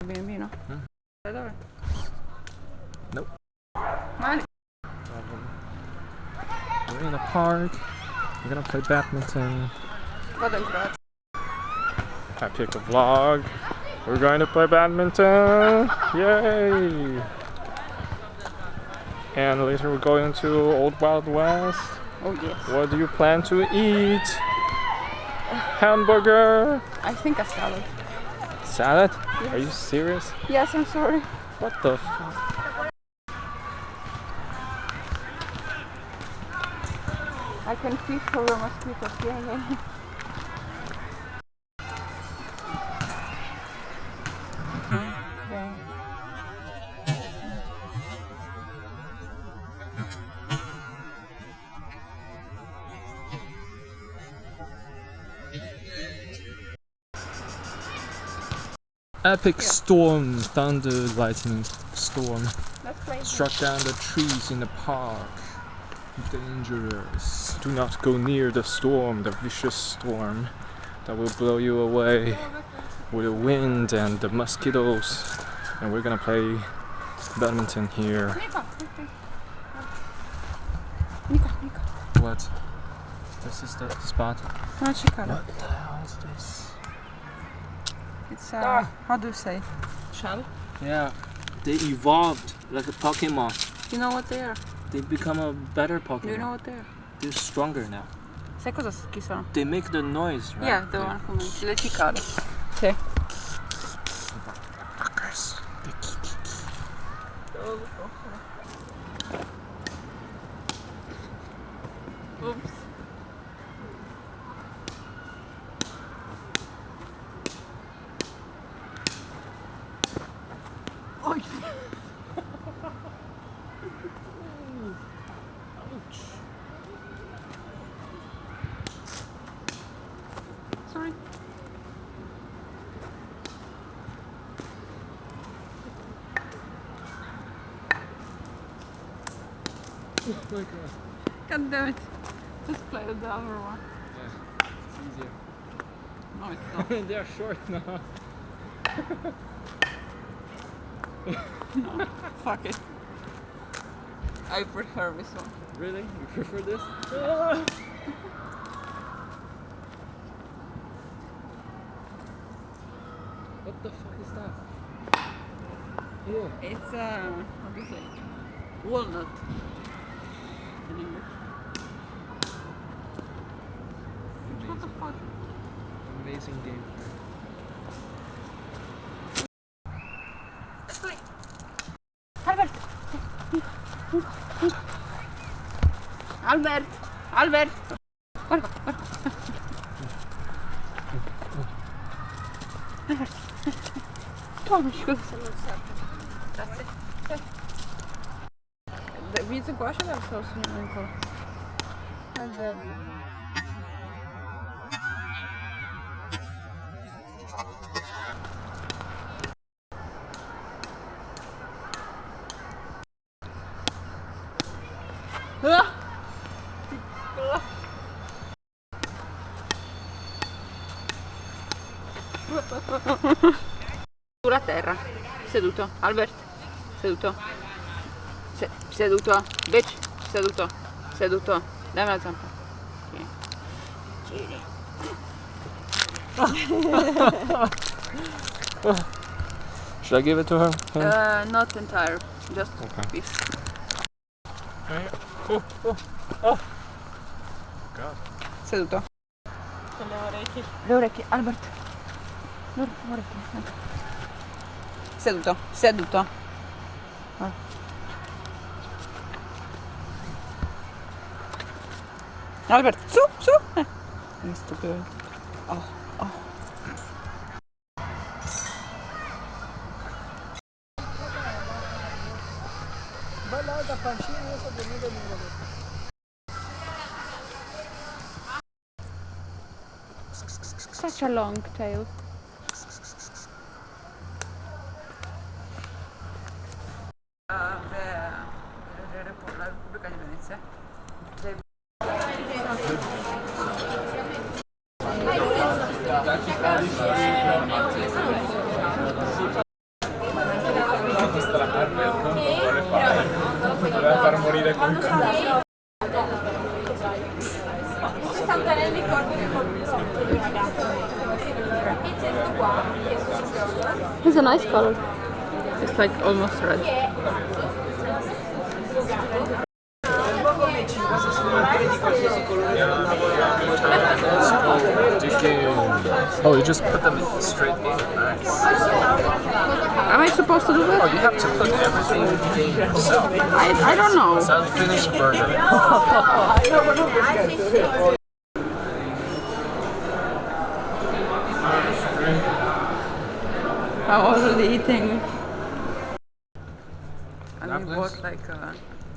B&B, no? Dove? Nope. Mali. We're in a park. We're gonna play badminton. Vado in Croazia. I pick a vlog. We're going to play badminton. Yay! And later we're going to Old Wild West. Oh yes. What do you plan to eat? Hamburger? I think a salad. Salad? Yes. Are you serious? Yes, I'm sorry. What the fuck? I can fish for the mosquitoes. Yeah. Epic storm, thunder, lightning storm struck Let's down the trees in the park. Dangerous. Do not go near the storm, the vicious storm that will blow you away with the wind and the mosquitoes. And we're gonna play badminton here. Mika. What? This is the spot. What the hell is this? It's how do you say? Shell? Yeah, they evolved like a Pokemon. You know what they are? They become a better Pokemon. Do you know what they are? They're stronger now. Sai cosa chi sono? They make the noise, right? Yeah, the one who makes le cicale. Sì. Fuckers. Oops. Oj! Sorry. Oh my god. God damn it. Just play the other one. Yeah, it's easier. No, it's not. They're short now. No, fuck it. I prefer this one. Really? You prefer this? What the fuck is that? Ew. It's how do you say? Walnut. In English. What the fuck? Amazing game. Albert! Albert! Guarda, guarda. Albert! Toma, scusa. Grazie. Widzę Gosia zawsze osuniętego. Sulla terra, seduto, Albert, seduto, seduto, bitch, seduto, seduto, dammi la zampa. Giri. Should I give it to her? Not entire, just Okay. piece. Oh. God. Seduto. Con le orecchie. Le orecchie, Albert. Le orecchie. Seduto, seduto. Albert, su. Che stupido. Oh. Bella da pancino, io sono venuto in Such a long tail. La Repubblica di Venezia. is a nice color. It's like almost red. Oh, you just put them straight in. Nice. Am I supposed to do Oh, that? you have to put everything in yourself. I don't know. It's an unfinished burger. I'm already eating